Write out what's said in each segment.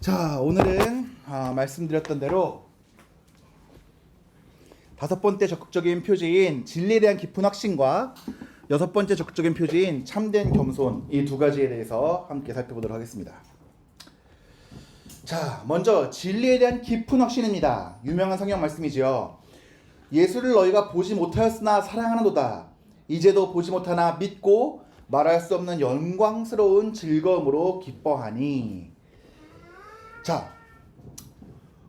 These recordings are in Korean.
자, 오늘은 말씀드렸던 대로 5번째 적극적인 표지인 진리에 대한 깊은 확신과 6번째 적극적인 표지인 참된 겸손, 이 두 가지에 대해서 함께 살펴보도록 하겠습니다. 자, 먼저 진리에 대한 깊은 확신입니다. 유명한 성경 말씀이지요. 예수를 너희가 보지 못하였으나 사랑하는도다. 이제도 보지 못하나 믿고 말할 수 없는 영광스러운 즐거움으로 기뻐하니. 자,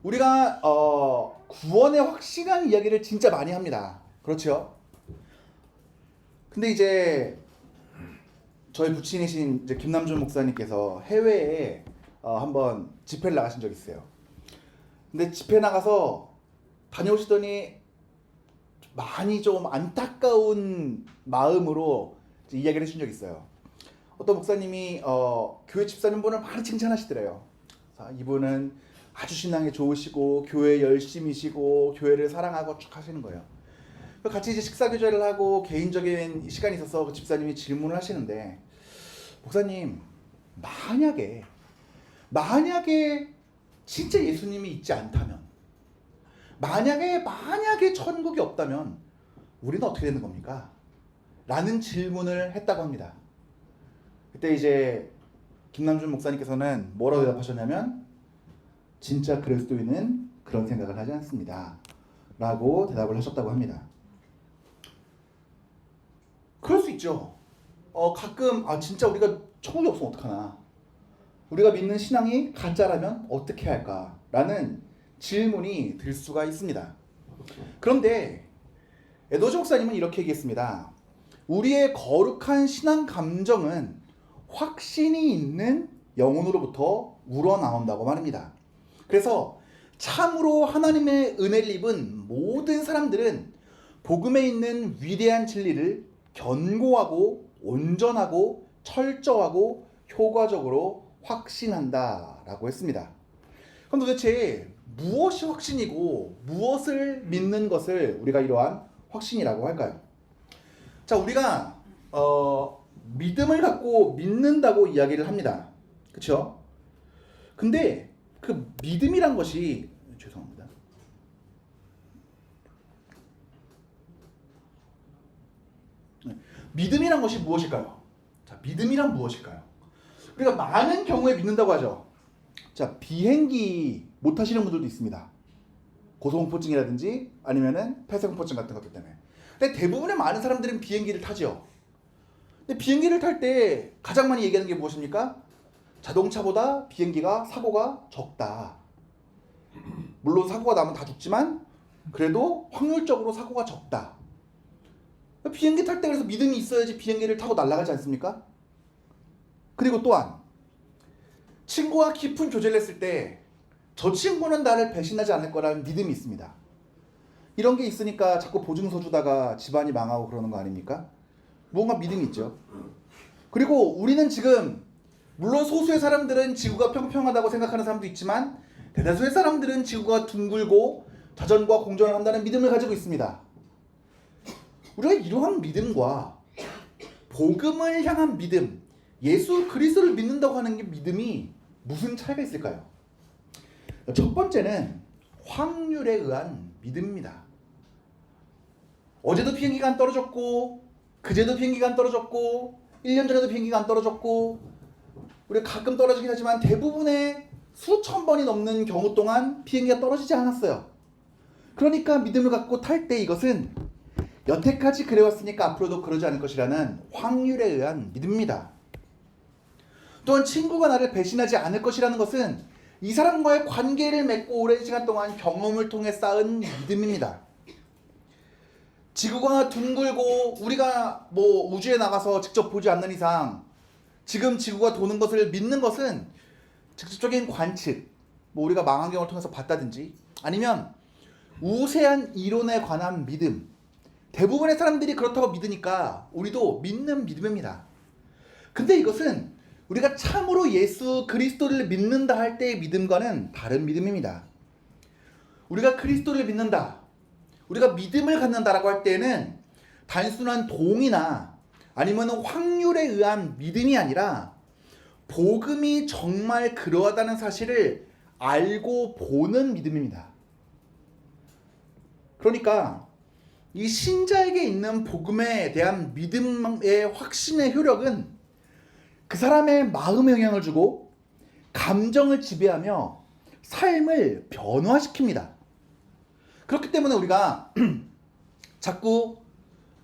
우리가 구원에 확신한 이야기를 진짜 많이 합니다. 그렇죠? 근데 이제 저희 부친이신 이제 김남준 목사님께서 해외에 한번 집회를 나가신 적이 있어요. 근데 집회 나가서 다녀오시더니 많이 좀 안타까운 마음으로 이야기를 해준 적이 있어요. 어떤 목사님이 교회 집사님분을 많이 칭찬하시더래요. 자, 이분은 아주 신앙이 좋으시고 교회 열심이시고 교회를 사랑하고 쭉 하시는 거예요. 같이 이제 식사 교제를 하고 개인적인 시간이 있어서 그 집사님이 질문을 하시는데, 목사님, 만약에 진짜 예수님이 있지 않다면, 만약에 천국이 없다면 우리는 어떻게 되는 겁니까? 라는 질문을 했다고 합니다. 그때 이제 김남준 목사님께서는 뭐라고 대답하셨냐면, 진짜 그리스도인은 그런 생각을 하지 않습니다 라고 대답을 하셨다고 합니다. 그럴 수 있죠. 가끔 진짜 우리가 천국이 없으면 어떡하나, 우리가 믿는 신앙이 가짜라면 어떻게 할까 라는 질문이 들 수가 있습니다. 그런데 에드워즈 목사님은 이렇게 얘기했습니다. 우리의 거룩한 신앙 감정은 확신이 있는 영혼으로부터 우러나온다고 말합니다. 그래서 참으로 하나님의 은혜를 입은 모든 사람들은 복음에 있는 위대한 진리를 견고하고 온전하고 철저하고 효과적으로 확신한다라고 했습니다. 그럼 도대체 무엇이 확신이고 무엇을 믿는 것을 우리가 이러한 확신이라고 할까요? 자, 우리가 믿음을 갖고 믿는다고 이야기를 합니다. 그렇죠? 근데 그 믿음이란 것이, 죄송합니다. 믿음이란 것이 무엇일까요? 자, 믿음이란 무엇일까요? 우리가 많은 경우에 믿는다고 하죠. 자, 비행기 못 타시는 분들도 있습니다. 고소공포증이라든지 아니면은 폐쇄공포증 같은 것들 때문에. 근데 대부분의 많은 사람들은 비행기를 타죠. 근데 비행기를 탈 때 가장 많이 얘기하는 게 무엇입니까? 자동차보다 비행기가 사고가 적다. 물론 사고가 나면 다 죽지만 그래도 확률적으로 사고가 적다. 비행기 탈 때 그래서 믿음이 있어야지 비행기를 타고 날아가지 않습니까? 그리고 또한 친구와 깊은 교제를 했을 때 저 친구는 나를 배신하지 않을 거라는 믿음이 있습니다. 이런 게 있으니까 자꾸 보증서 주다가 집안이 망하고 그러는 거 아닙니까? 뭔가 믿음이 있죠. 그리고 우리는 지금 물론 소수의 사람들은 지구가 평평하다고 생각하는 사람도 있지만 대다수의 사람들은 지구가 둥글고 자전과 공전을 한다는 믿음을 가지고 있습니다. 우리가 이러한 믿음과 복음을 향한 믿음, 예수 그리스도를 믿는다고 하는 게 믿음이 무슨 차이가 있을까요? 첫 번째는 확률에 의한 믿음입니다. 어제도 비행기가 안 떨어졌고 그제도 비행기가 안 떨어졌고 1년 전에도 비행기가 안 떨어졌고, 우리가 가끔 떨어지긴 하지만 대부분의 수천 번이 넘는 경우 동안 비행기가 떨어지지 않았어요. 그러니까 믿음을 갖고 탈 때 이것은 여태까지 그래왔으니까 앞으로도 그러지 않을 것이라는 확률에 의한 믿음입니다. 또한 친구가 나를 배신하지 않을 것이라는 것은 이 사람과의 관계를 맺고 오랜 시간 동안 경험을 통해 쌓은 믿음입니다. 지구가 둥글고 우리가 우주에 나가서 직접 보지 않는 이상 지금 지구가 도는 것을 믿는 것은 직접적인 관측, 우리가 망원경을 통해서 봤다든지 아니면 우세한 이론에 관한 믿음, 대부분의 사람들이 그렇다고 믿으니까 우리도 믿는 믿음입니다. 근데 이것은 우리가 참으로 예수 그리스도를 믿는다 할 때의 믿음과는 다른 믿음입니다. 우리가 그리스도를 믿는다, 우리가 믿음을 갖는다라고 할 때는 단순한 동의나 아니면 확률에 의한 믿음이 아니라 복음이 정말 그러하다는 사실을 알고 보는 믿음입니다. 그러니까 이 신자에게 있는 복음에 대한 믿음의 확신의 효력은 그 사람의 마음에 영향을 주고 감정을 지배하며 삶을 변화시킵니다. 그렇기 때문에 우리가 자꾸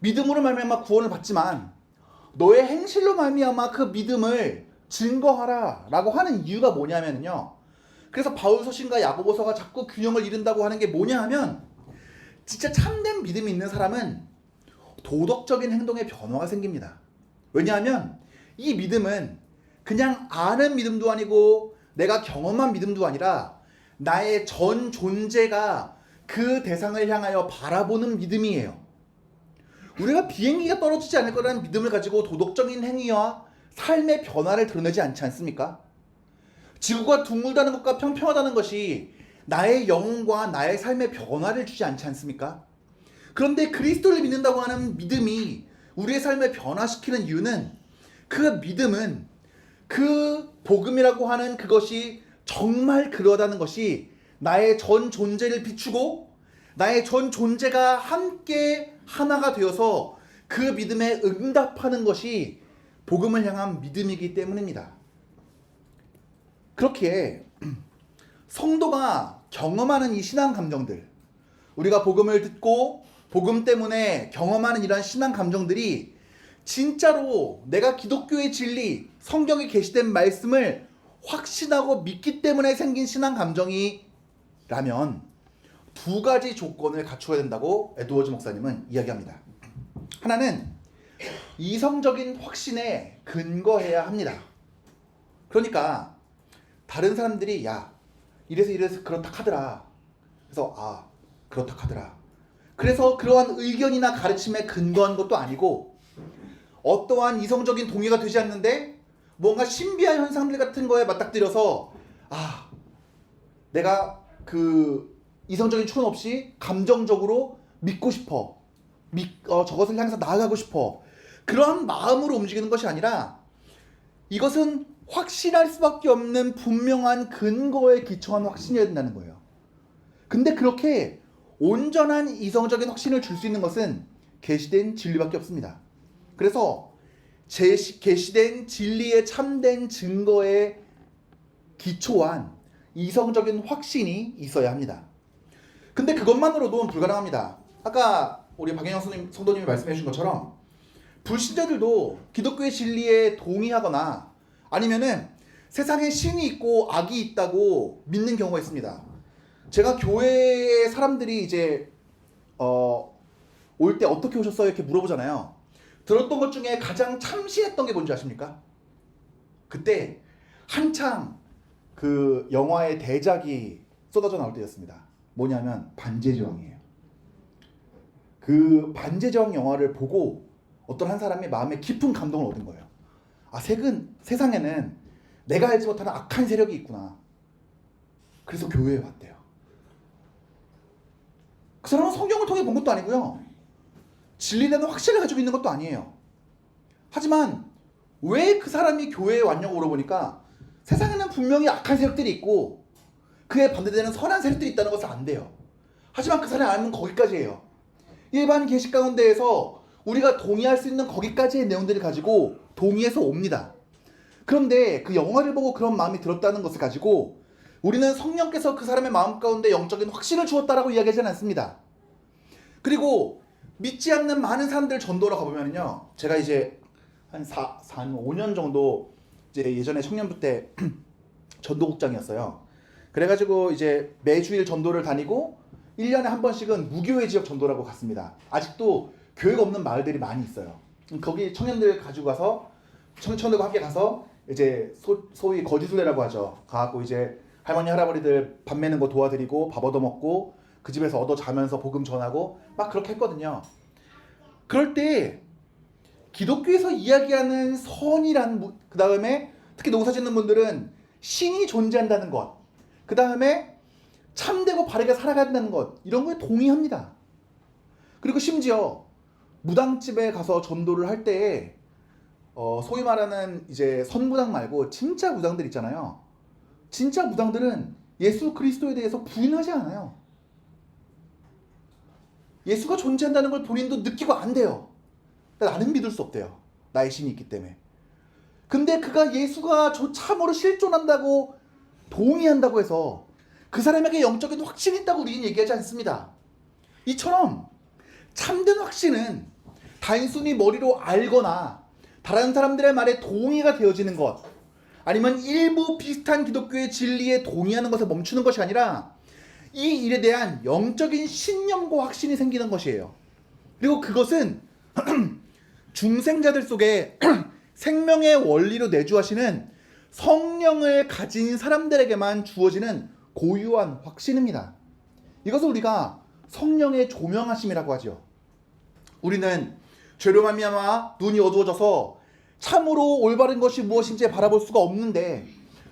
믿음으로 말미암아 구원을 받지만 너의 행실로 말미암아 그 믿음을 증거하라 라고 하는 이유가 뭐냐면요, 그래서 바울서신과 야고보서가 자꾸 균형을 이룬다고 하는 게 뭐냐 하면, 진짜 참된 믿음이 있는 사람은 도덕적인 행동에 변화가 생깁니다. 왜냐하면 이 믿음은 그냥 아는 믿음도 아니고 내가 경험한 믿음도 아니라 나의 전 존재가 그 대상을 향하여 바라보는 믿음이에요. 우리가 비행기가 떨어지지 않을 거라는 믿음을 가지고 도덕적인 행위와 삶의 변화를 드러내지 않지 않습니까? 지구가 둥글다는 것과 평평하다는 것이 나의 영혼과 나의 삶의 변화를 주지 않지 않습니까? 그런데 그리스도를 믿는다고 하는 믿음이 우리의 삶을 변화시키는 이유는, 그 믿음은 그 복음이라고 하는 그것이 정말 그러하다는 것이 나의 전 존재를 비추고 나의 전 존재가 함께 하나가 되어서 그 믿음에 응답하는 것이 복음을 향한 믿음이기 때문입니다. 그렇기에 성도가 경험하는 이 신앙 감정들, 우리가 복음을 듣고 복음 때문에 경험하는 이런 신앙 감정들이 진짜로 내가 기독교의 진리, 성경에 게시된 말씀을 확신하고 믿기 때문에 생긴 신앙 감정이라면 두 가지 조건을 갖춰야 된다고 에드워즈 목사님은 이야기합니다. 하나는 이성적인 확신에 근거해야 합니다. 그러니까 다른 사람들이 야 이래서 그렇다 하더라, 그래서 그렇다 하더라, 그래서 그러한 의견이나 가르침에 근거한 것도 아니고, 어떠한 이성적인 동의가 되지 않는데 뭔가 신비한 현상들 같은 거에 맞닥뜨려서 내가 그 이성적인 추론 없이 감정적으로 믿고 싶어, 저것을 향해서 나아가고 싶어, 그런 마음으로 움직이는 것이 아니라 이것은 확신할 수밖에 없는 분명한 근거에 기초한 확신이어야 된다는 거예요. 근데 그렇게 온전한 이성적인 확신을 줄 수 있는 것은 계시된 진리밖에 없습니다. 그래서 계시된 진리의 참된 증거에 기초한 이성적인 확신이 있어야 합니다. 근데 그것만으로도 불가능합니다. 아까 우리 박영영 성도님이 말씀해 주신 것처럼 불신자들도 기독교의 진리에 동의하거나 아니면은 세상에 신이 있고 악이 있다고 믿는 경우가 있습니다. 제가 교회에 사람들이 이제 올 때 어떻게 오셨어요? 이렇게 물어보잖아요. 들었던 것 중에 가장 참신했던 게 뭔지 아십니까? 그때 한창 그 영화의 대작이 쏟아져 나올 때였습니다. 뭐냐면 반지의 제왕이에요. 그 반지의 제왕 영화를 보고 어떤 한 사람이 마음에 깊은 감동을 얻은 거예요. 세상에는 내가 알지 못하는 악한 세력이 있구나. 그래서 교회에 왔대요. 그 사람은 성경을 통해 본 것도 아니고요, 진리라는 확신을 가지고 있는 것도 아니에요. 하지만 왜 그 사람이 교회에 왔냐고 물어보니까 세상에는 분명히 악한 세력들이 있고 그에 반대되는 선한 세력들이 있다는 것을 안대요. 하지만 그 사람이 알면 거기까지예요. 일반 계시 가운데에서 우리가 동의할 수 있는 거기까지의 내용들을 가지고 동의해서 옵니다. 그런데 그 영화를 보고 그런 마음이 들었다는 것을 가지고 우리는 성령께서 그 사람의 마음 가운데 영적인 확신을 주었다라고 이야기하지는 않습니다. 그리고 믿지 않는 많은 사람들 전도로 가보면요, 제가 이제 한 5년 정도 이제 예전에 청년부 때 전도국장이었어요. 그래가지고 이제 매주일 전도를 다니고 1년에 한 번씩은 무교회 지역 전도라고 갔습니다. 아직도 교회가 없는 마을들이 많이 있어요. 거기 청년들 가지고 가서 청년들과 함께 가서 이제 소위 거지순례라고 하죠. 가갖고 이제 할머니 할아버지들 밥 매는 거 도와드리고 밥 얻어먹고 그 집에서 얻어 자면서 복음 전하고 막 그렇게 했거든요. 그럴 때 기독교에서 이야기하는 선이란, 그 다음에 특히 농사 짓는 분들은 신이 존재한다는 것, 그 다음에 참되고 바르게 살아가야 된다는 것, 이런 거에 동의합니다. 그리고 심지어 무당집에 가서 전도를 할 때에 소위 말하는 이제 선무당 말고 진짜 무당들 있잖아요. 진짜 무당들은 예수 그리스도에 대해서 부인하지 않아요. 예수가 존재한다는 걸 본인도 느끼고 안 돼요. 나는 믿을 수 없대요. 나의 신이 있기 때문에. 근데 그가 예수가 참으로 실존한다고 동의한다고 해서 그 사람에게 영적인 확신이 있다고 우리는 얘기하지 않습니다. 이처럼 참된 확신은 단순히 머리로 알거나 다른 사람들의 말에 동의가 되어지는 것, 아니면 일부 비슷한 기독교의 진리에 동의하는 것에 멈추는 것이 아니라 이 일에 대한 영적인 신념과 확신이 생기는 것이에요. 그리고 그것은 중생자들 속에 생명의 원리로 내주하시는 성령을 가진 사람들에게만 주어지는 고유한 확신입니다. 이것을 우리가 성령의 조명하심이라고 하죠. 우리는 죄로 말미암아 눈이 어두워져서 참으로 올바른 것이 무엇인지 바라볼 수가 없는데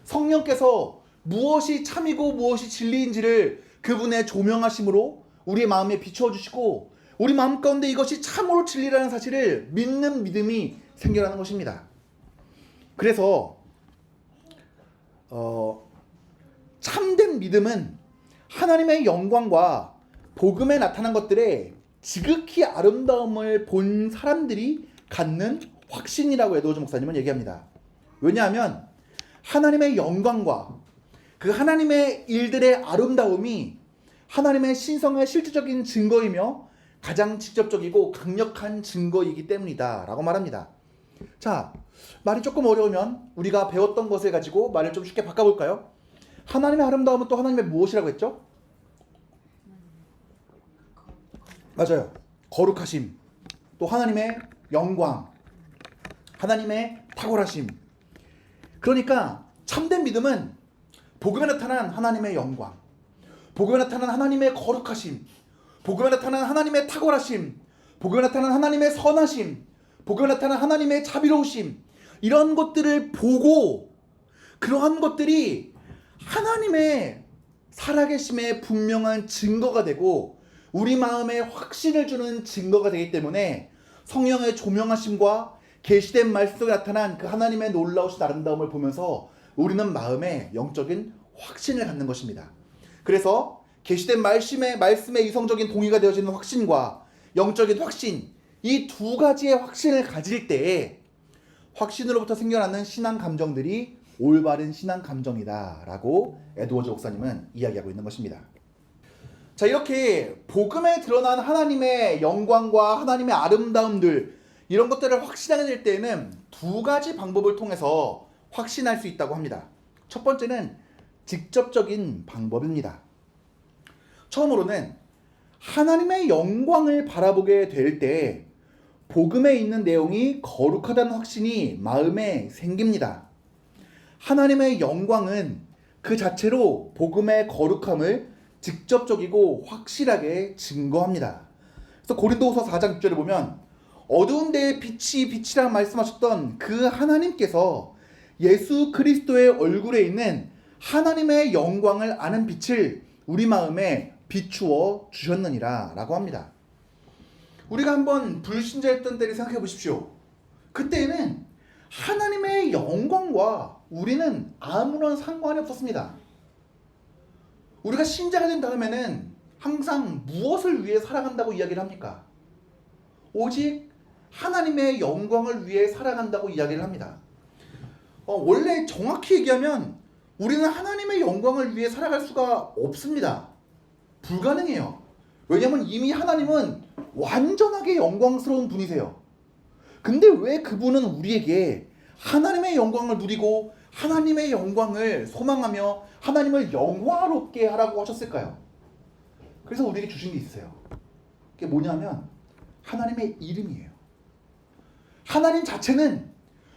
성령께서 무엇이 참이고 무엇이 진리인지를 그분의 조명하심으로 우리의 마음에 비추어 주시고 우리 마음 가운데 이것이 참으로 진리라는 사실을 믿는 믿음이 생겨나는 것입니다. 그래서 참된 믿음은 하나님의 영광과 복음에 나타난 것들의 지극히 아름다움을 본 사람들이 갖는 확신이라고 에드워즈 목사님은 얘기합니다. 왜냐하면 하나님의 영광과 그 하나님의 일들의 아름다움이 하나님의 신성의 실질적인 증거이며 가장 직접적이고 강력한 증거이기 때문이다 라고 말합니다. 자, 말이 조금 어려우면 우리가 배웠던 것을 가지고 말을 좀 쉽게 바꿔볼까요? 하나님의 아름다움은 또 하나님의 무엇이라고 했죠? 맞아요. 거룩하심, 또 하나님의 영광, 하나님의 탁월하심. 그러니까 참된 믿음은 복음에 나타난 하나님의 영광, 복음에 나타난 하나님의 거룩하심, 복음에 나타난 하나님의 탁월하심, 복음에 나타난 하나님의 선하심, 복음에 나타난 하나님의 자비로우심, 이런 것들을 보고 그러한 것들이 하나님의 살아계심의 분명한 증거가 되고 우리 마음에 확신을 주는 증거가 되기 때문에 성령의 조명하심과 계시된 말씀 속에 나타난 그 하나님의 놀라우신 아름다움을 보면서 우리는 마음에 영적인 확신을 갖는 것입니다. 그래서 계시된 말씀의 이성적인 동의가 되어지는 확신과 영적인 확신, 이 두 가지의 확신을 가질 때에 확신으로부터 생겨나는 신앙 감정들이 올바른 신앙 감정이다 라고 에드워즈 목사님은 이야기하고 있는 것입니다. 자, 이렇게 복음에 드러난 하나님의 영광과 하나님의 아름다움들, 이런 것들을 확신하게 될 때에는 두 가지 방법을 통해서 확신할 수 있다고 합니다. 첫 번째는 직접적인 방법입니다. 처음으로는 하나님의 영광을 바라보게 될 때 복음에 있는 내용이 거룩하다는 확신이 마음에 생깁니다. 하나님의 영광은 그 자체로 복음의 거룩함을 직접적이고 확실하게 증거합니다. 그래서 고린도후서 4장 6절을 보면 어두운 데에 빛이라고 말씀하셨던 그 하나님께서 예수 그리스도의 얼굴에 있는 하나님의 영광을 아는 빛을 우리 마음에 비추어 주셨느니라 라고 합니다. 우리가 한번 불신자였던 때를 생각해 보십시오. 그때는 하나님의 영광과 우리는 아무런 상관이 없었습니다. 우리가 신자가 된 다음에는 항상 무엇을 위해 살아간다고 이야기를 합니까? 오직 하나님의 영광을 위해 살아간다고 이야기를 합니다. 원래 정확히 얘기하면 우리는 하나님의 영광을 위해 살아갈 수가 없습니다. 불가능해요. 왜냐하면 이미 하나님은 완전하게 영광스러운 분이세요. 근데 왜 그분은 우리에게 하나님의 영광을 누리고 하나님의 영광을 소망하며 하나님을 영화롭게 하라고 하셨을까요? 그래서 우리에게 주신 게 있어요. 그게 뭐냐면 하나님의 이름이에요. 하나님 자체는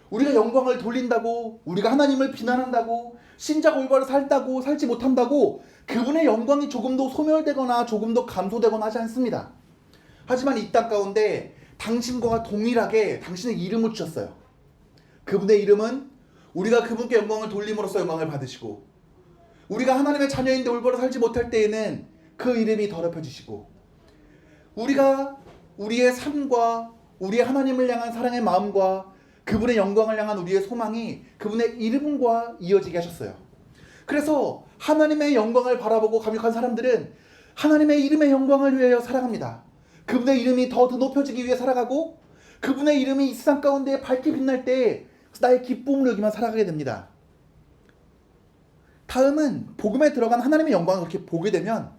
우리가 영광을 돌린다고, 우리가 하나님을 비난한다고, 신자가 올바로 살다고 살지 못한다고 그분의 영광이 조금도 소멸되거나 조금도 감소되거나 하지 않습니다. 하지만 이 땅 가운데 당신과 동일하게 당신의 이름을 주셨어요. 그분의 이름은 우리가 그분께 영광을 돌림으로써 영광을 받으시고, 우리가 하나님의 자녀인데 올바로 살지 못할 때에는 그 이름이 더럽혀지시고, 우리가 우리의 삶과 우리의 하나님을 향한 사랑의 마음과 그분의 영광을 향한 우리의 소망이 그분의 이름과 이어지게 하셨어요. 그래서 하나님의 영광을 바라보고 감격한 사람들은 하나님의 이름의 영광을 위하여 살아갑니다. 그분의 이름이 더 높여지기 위해 살아가고 그분의 이름이 이 세상 가운데 밝게 빛날 때 나의 기쁨을 여기만 살아가게 됩니다. 다음은 복음에 들어간 하나님의 영광을 그렇게 보게 되면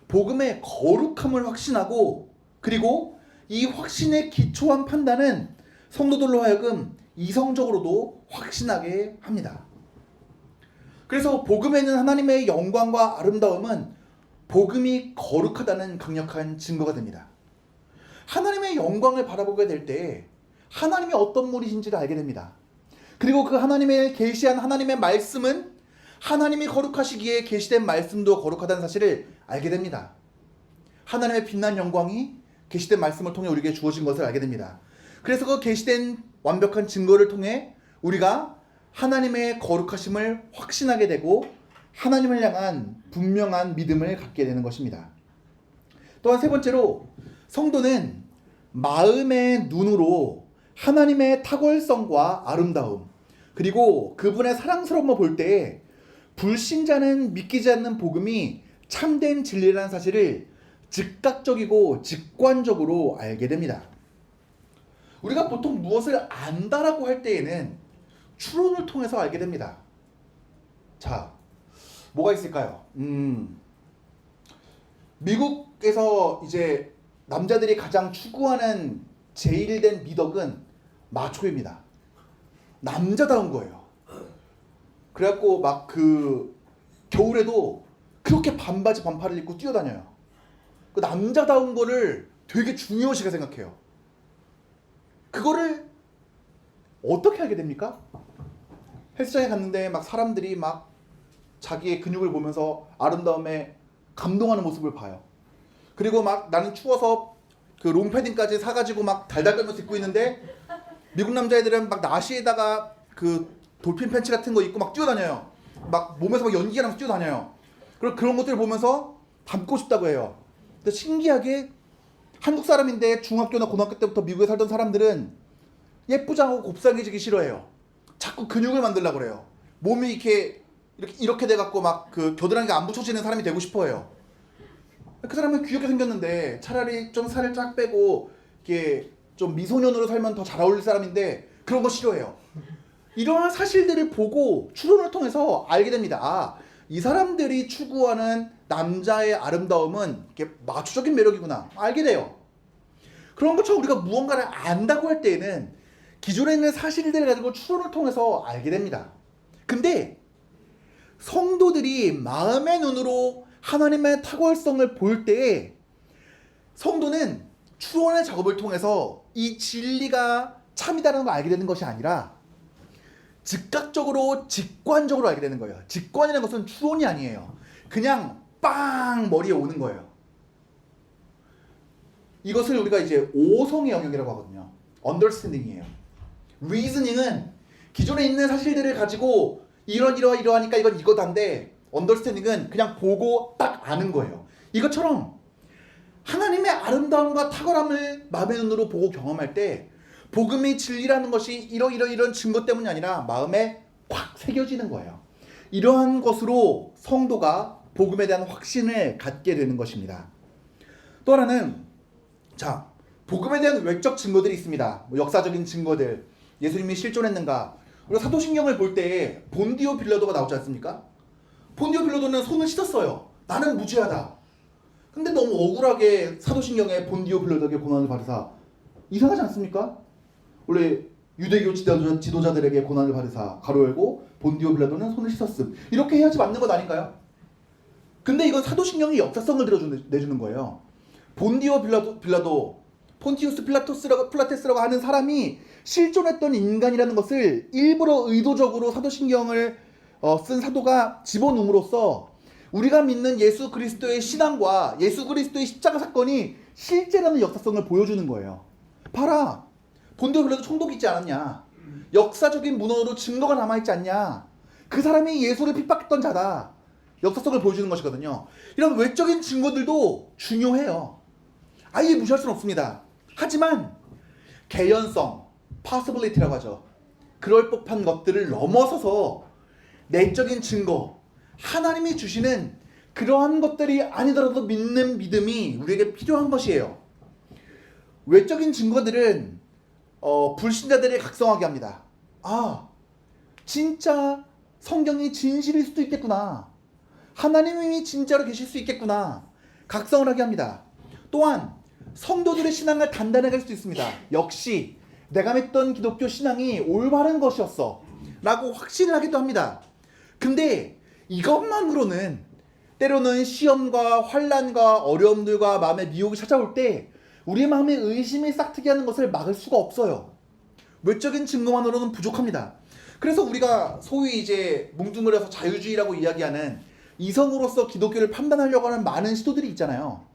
복음의 거룩함을 확신하고 그리고 이 확신에 기초한 판단은 성도들로 하여금 이성적으로도 확신하게 합니다. 그래서 복음에는 하나님의 영광과 아름다움은 복음이 거룩하다는 강력한 증거가 됩니다. 하나님의 영광을 바라보게 될 때 하나님이 어떤 분이신지를 알게 됩니다. 그리고 그 하나님의 계시한 하나님의 말씀은 하나님이 거룩하시기에 계시된 말씀도 거룩하다는 사실을 알게 됩니다. 하나님의 빛난 영광이 계시된 말씀을 통해 우리에게 주어진 것을 알게 됩니다. 그래서 그 계시된 완벽한 증거를 통해 우리가 하나님의 거룩하심을 확신하게 되고 하나님을 향한 분명한 믿음을 갖게 되는 것입니다. 또한 세 번째로 성도는 마음의 눈으로 하나님의 탁월성과 아름다움 그리고 그분의 사랑스러움을 볼 때 불신자는 믿기지 않는 복음이 참된 진리라는 사실을 즉각적이고 직관적으로 알게 됩니다. 우리가 보통 무엇을 안다라고 할 때에는 추론을 통해서 알게 됩니다. 자, 뭐가 있을까요? 미국에서 이제 남자들이 가장 추구하는 제일된 미덕은 마초입니다. 남자다운 거예요. 그래갖고 막 그 겨울에도 그렇게 반바지 반팔을 입고 뛰어다녀요. 그 남자다운 거를 되게 중요시하게 생각해요. 그거를 어떻게 알게 됩니까? 헬스장에 갔는데 막 사람들이 막 자기의 근육을 보면서 아름다움에 감동하는 모습을 봐요. 그리고 막 나는 추워서 그 롱패딩까지 사가지고 막 달달 떨면서 입고 있는데 미국 남자애들은 막 나시에다가 그 돌핀 팬츠 같은 거 입고 막 뛰어다녀요. 막 몸에서 막 연기가 나면서 뛰어다녀요. 그리고 그런 것들을 보면서 닮고 싶다고 해요. 근데 신기하게 한국 사람인데 중학교나 고등학교 때부터 미국에 살던 사람들은 예쁘지 않고 곱상해지기 싫어해요. 자꾸 근육을 만들려고 그래요. 몸이 이렇게 돼갖고 막 그 겨드랑이가 안 붙여지는 사람이 되고 싶어해요. 그 사람은 귀엽게 생겼는데 차라리 좀 살을 쫙 빼고 이렇게 좀 미소년으로 살면 더 잘 어울릴 사람인데 그런 거 싫어해요. 이러한 사실들을 보고 추론을 통해서 알게 됩니다. 아, 이 사람들이 추구하는 남자의 아름다움은 이렇게 마초적인 매력이구나. 알게 돼요. 그런 것처럼 우리가 무언가를 안다고 할 때에는 기존에 있는 사실들을 가지고 추론을 통해서 알게 됩니다. 근데 성도들이 마음의 눈으로 하나님의 탁월성을 볼 때 성도는 추론의 작업을 통해서 이 진리가 참이다라는 걸 알게 되는 것이 아니라 즉각적으로 직관적으로 알게 되는 거예요. 직관이라는 것은 추론이 아니에요. 그냥 빵 머리에 오는 거예요. 이것을 우리가 이제 오성의 영역이라고 하거든요. understanding이에요. reasoning은 기존에 있는 사실들을 가지고 이러하니까 이건 이거다인데 understanding은 그냥 보고 딱 아는 거예요. 이것처럼 하나님의 아름다움과 탁월함을 마음의 눈으로 보고 경험할 때 복음의 진리라는 것이 이런 증거 때문이 아니라 마음에 확 새겨지는 거예요. 이러한 것으로 성도가 복음에 대한 확신을 갖게 되는 것입니다. 또 하나는 자, 복음에 대한 외적 증거들이 있습니다. 역사적인 증거들, 예수님이 실존했는가. 우리가 사도신경을 볼 때 본디오 빌라도가 나오지 않습니까? 본디오 빌라도는 손을 씻었어요. 나는 무죄하다. 근데 너무 억울하게 사도신경에 본디오 빌라도에게 고난을 받으사 이상하지 않습니까? 원래 유대교 지도자들에게 고난을 받으사 가로 열고 본디오 빌라도는 손을 씻었음. 이렇게 해야지 맞는 것 아닌가요? 근데 이건 사도신경이 역사성을 내주는 거예요. 본디오 빌라도 폰티우스 필라테스라고 하는 사람이 실존했던 인간이라는 것을 일부러 의도적으로 사도신경을 쓴 사도가 집어넣음으로써 우리가 믿는 예수 그리스도의 신앙과 예수 그리스도의 십자가 사건이 실제라는 역사성을 보여주는 거예요. 봐라. 본디오 빌라도 총독이 있지 않았냐. 역사적인 문헌으로 증거가 남아있지 않냐. 그 사람이 예수를 핍박했던 자다. 역사성을 보여주는 것이거든요. 이런 외적인 증거들도 중요해요. 아예 무시할 수는 없습니다. 하지만 개연성, possibility라고 하죠. 그럴 법한 것들을 넘어서서 내적인 증거, 하나님이 주시는 그러한 것들이 아니더라도 믿는 믿음이 우리에게 필요한 것이에요. 외적인 증거들은 불신자들을 각성하게 합니다. 아, 진짜 성경이 진실일 수도 있겠구나. 하나님이 진짜로 계실 수 있겠구나. 각성을 하게 합니다. 또한 성도들의 신앙을 단단하게 할 수도 있습니다. 역시 내가 믿던 기독교 신앙이 올바른 것이었어 라고 확신을 하기도 합니다. 근데 이것만으로는 때로는 시험과 환난과 어려움들과 마음의 미혹이 찾아올 때 우리의 마음에 의심이 싹트게 하는 것을 막을 수가 없어요. 외적인 증거만으로는 부족합니다. 그래서 우리가 소위 이제 뭉뚱그려서 자유주의라고 이야기하는 이성으로서 기독교를 판단하려고 하는 많은 시도들이 있잖아요.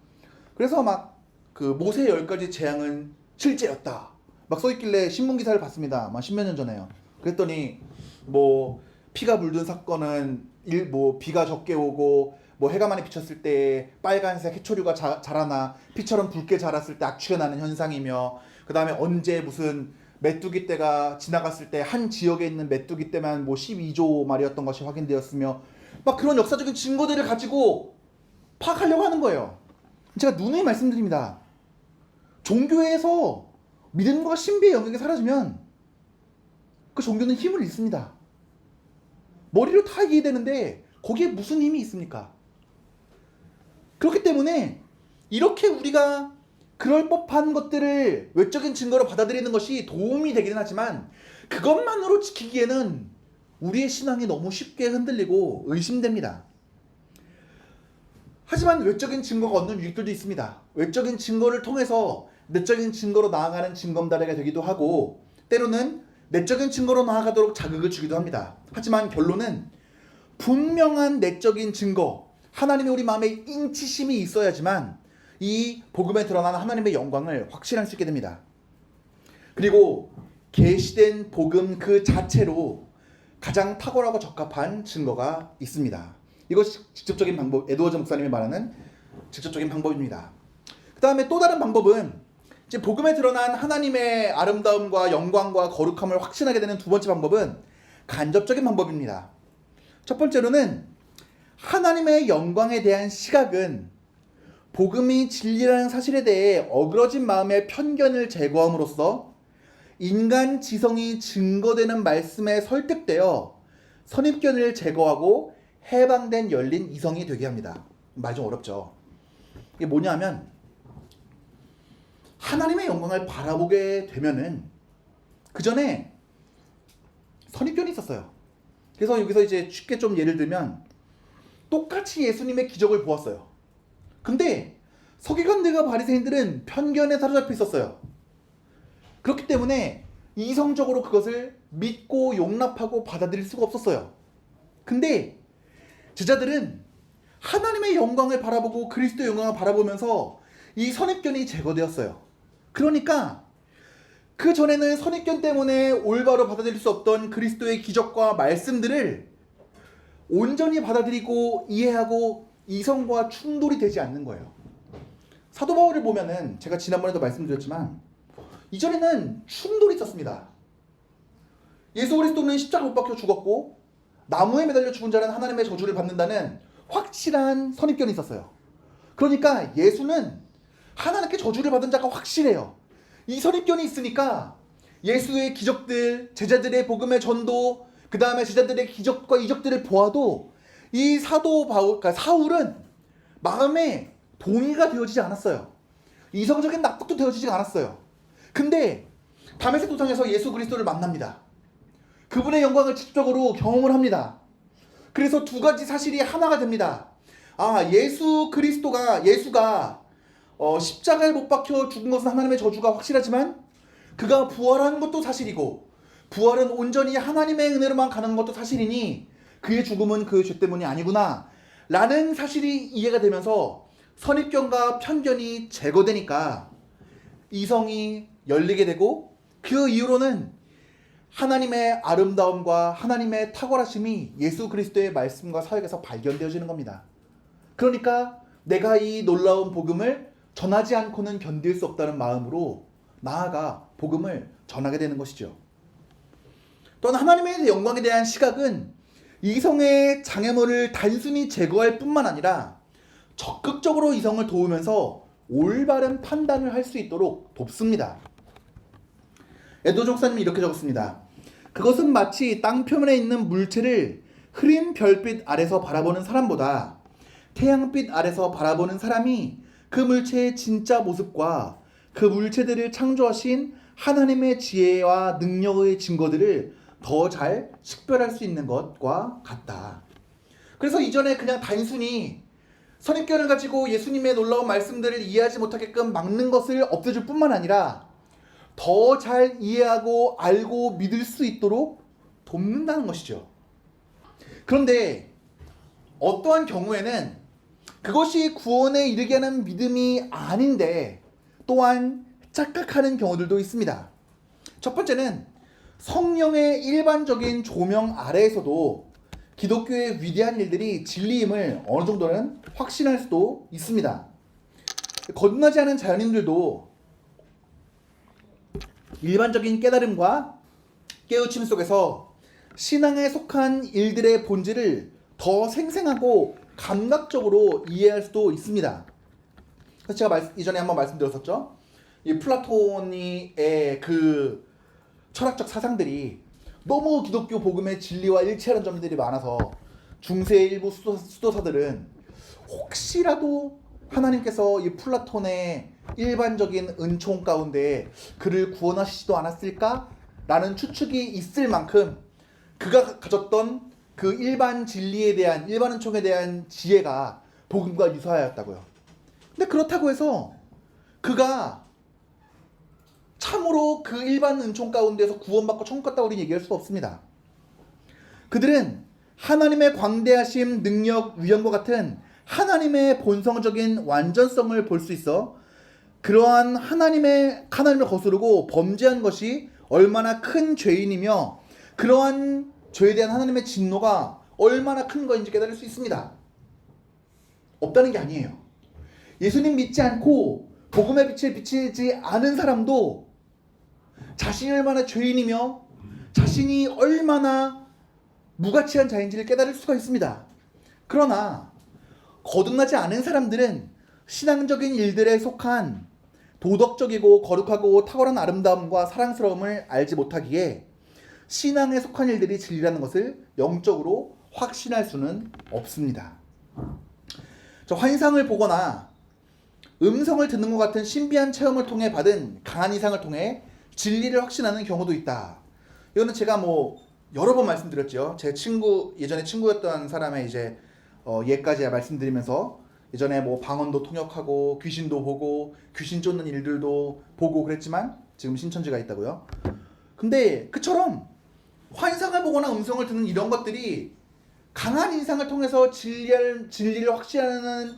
그래서 막 그 모세의 10가지 재앙은 실제였다 막 써있길래 신문기사를 봤습니다. 막 10몇 년 전에요. 그랬더니 뭐 피가 물든 사건은 뭐 비가 적게 오고 뭐 해가 많이 비쳤을 때 빨간색 해초류가 자라나 피처럼 붉게 자랐을 때 악취가 나는 현상이며, 그 다음에 언제 무슨 메뚜기 떼가 지나갔을 때 한 지역에 있는 메뚜기 떼만 뭐 12조 마리였던 것이 확인되었으며, 막 그런 역사적인 증거들을 가지고 파악하려고 하는 거예요. 제가 누누이 말씀드립니다. 종교에서 믿음과 신비의 영역이 사라지면 그 종교는 힘을 잃습니다. 머리로 다 이해되는데 거기에 무슨 힘이 있습니까? 그렇기 때문에 이렇게 우리가 그럴 법한 것들을 외적인 증거로 받아들이는 것이 도움이 되기는 하지만 그것만으로 지키기에는 우리의 신앙이 너무 쉽게 흔들리고 의심됩니다. 하지만 외적인 증거가 얻는 유익들도 있습니다. 외적인 증거를 통해서 내적인 증거로 나아가는 증검다리가 되기도 하고, 때로는 내적인 증거로 나아가도록 자극을 주기도 합니다. 하지만 결론은 분명한 내적인 증거, 하나님의 우리 마음에 인치심이 있어야지만 이 복음에 드러나는 하나님의 영광을 확신할 수 있게 됩니다. 그리고 계시된 복음 그 자체로 가장 탁월하고 적합한 증거가 있습니다. 이것이 직접적인 방법, 에드워즈 목사님이 말하는 직접적인 방법입니다. 그 다음에 또 다른 방법은 이제 복음에 드러난 하나님의 아름다움과 영광과 거룩함을 확신하게 되는 두 번째 방법은 간접적인 방법입니다. 첫 번째로는 하나님의 영광에 대한 시각은 복음이 진리라는 사실에 대해 어그러진 마음의 편견을 제거함으로써 인간 지성이 증거되는 말씀에 설득되어 선입견을 제거하고 해방된 열린 이성이 되게 합니다. 말 좀 어렵죠. 이게 뭐냐면 하나님의 영광을 바라보게 되면은 그 전에 선입견이 있었어요. 그래서 여기서 이제 쉽게 좀 예를 들면 똑같이 예수님의 기적을 보았어요. 근데 서기관들과 바리새인들은 편견에 사로잡혀 있었어요. 그렇기 때문에 이성적으로 그것을 믿고 용납하고 받아들일 수가 없었어요. 근데 제자들은 하나님의 영광을 바라보고 그리스도의 영광을 바라보면서 이 선입견이 제거되었어요. 그러니까 그 전에는 선입견 때문에 올바로 받아들일 수 없던 그리스도의 기적과 말씀들을 온전히 받아들이고 이해하고 이성과 충돌이 되지 않는 거예요. 사도 바울을 보면은 제가 지난번에도 말씀드렸지만 이전에는 충돌이 있었습니다. 예수 그리스도는 십자가 못 박혀 죽었고 나무에 매달려 죽은 자는 하나님의 저주를 받는다는 확실한 선입견이 있었어요. 그러니까 예수는 하나님께 저주를 받은 자가 확실해요. 이 선입견이 있으니까 예수의 기적들, 제자들의 복음의 전도, 그 다음에 제자들의 기적과 이적들을 보아도 이 사도 바울, 그러니까 사울은 마음에 동의가 되어지지 않았어요. 이성적인 납득도 되어지지 않았어요. 근데 다메섹 도상에서 예수 그리스도를 만납니다. 그분의 영광을 직접적으로 경험을 합니다. 그래서 두 가지 사실이 하나가 됩니다. 아, 예수가 십자가에 못 박혀 죽은 것은 하나님의 저주가 확실하지만 그가 부활한 것도 사실이고 부활은 온전히 하나님의 은혜로만 가는 것도 사실이니 그의 죽음은 그의 죄 때문이 아니구나 라는 사실이 이해가 되면서 선입견과 편견이 제거되니까 이성이 열리게 되고 그 이후로는 하나님의 아름다움과 하나님의 탁월하심이 예수 그리스도의 말씀과 사역에서 발견되어지는 겁니다. 그러니까 내가 이 놀라운 복음을 전하지 않고는 견딜 수 없다는 마음으로 나아가 복음을 전하게 되는 것이죠. 또한 하나님의 영광에 대한 시각은 이성의 장애물을 단순히 제거할 뿐만 아니라 적극적으로 이성을 도우면서 올바른 판단을 할 수 있도록 돕습니다. 에도 목사님이 이렇게 적었습니다. 그것은 마치 땅 표면에 있는 물체를 흐린 별빛 아래서 바라보는 사람보다 태양빛 아래서 바라보는 사람이 그 물체의 진짜 모습과 그 물체들을 창조하신 하나님의 지혜와 능력의 증거들을 더 잘 식별할 수 있는 것과 같다. 그래서 이전에 그냥 단순히 선입견을 가지고 예수님의 놀라운 말씀들을 이해하지 못하게끔 막는 것을 없애줄 뿐만 아니라 더 잘 이해하고 알고 믿을 수 있도록 돕는다는 것이죠. 그런데 어떠한 경우에는 그것이 구원에 이르게 하는 믿음이 아닌데 또한 착각하는 경우들도 있습니다. 첫 번째는 성령의 일반적인 조명 아래에서도 기독교의 위대한 일들이 진리임을 어느 정도는 확신할 수도 있습니다. 거듭나지 않은 자연인들도 일반적인 깨달음과 깨우침 속에서 신앙에 속한 일들의 본질을 더 생생하고 감각적으로 이해할 수도 있습니다. 그래서 제가 이전에 한번 말씀드렸었죠. 이 플라톤의 그 철학적 사상들이 너무 기독교 복음의 진리와 일치하는 점들이 많아서 중세의 일부 수도사들은 혹시라도 하나님께서 이 플라톤의 일반적인 은총 가운데 그를 구원하시지도 않았을까? 라는 추측이 있을 만큼 그가 가졌던 그 일반 진리에 대한, 일반 은총에 대한 지혜가 복음과 유사하였다고요. 근데 그렇다고 해서 그가 참으로 그 일반 은총 가운데서 구원받고 천국 갔다고 우리는 얘기할 수 없습니다. 그들은 하나님의 광대하심, 능력, 위엄과 같은 하나님의 본성적인 완전성을 볼 수 있어 그러한 하나님을 거스르고 범죄한 것이 얼마나 큰 죄인이며 그러한 죄에 대한 하나님의 진노가 얼마나 큰 것인지 깨달을 수 있습니다. 없다는 게 아니에요. 예수님 믿지 않고 복음의 빛을 비치지 않은 사람도 자신이 얼마나 죄인이며 자신이 얼마나 무가치한 자인지를 깨달을 수가 있습니다. 그러나 거듭나지 않은 사람들은 신앙적인 일들에 속한 도덕적이고 거룩하고 탁월한 아름다움과 사랑스러움을 알지 못하기에 신앙에 속한 일들이 진리라는 것을 영적으로 확신할 수는 없습니다. 환상을 보거나 음성을 듣는 것 같은 신비한 체험을 통해 받은 강한 이상을 통해 진리를 확신하는 경우도 있다. 이거는 제가 여러 번 말씀드렸죠. 제 예전에 친구였던 사람의 이제 예까지 말씀드리면서 예전에 방언도 통역하고 귀신도 보고 귀신 쫓는 일들도 보고 그랬지만 지금 신천지가 있다고요. 근데 그처럼 환상을 보거나 음성을 듣는 이런 것들이 강한 인상을 통해서 진리를 확신하는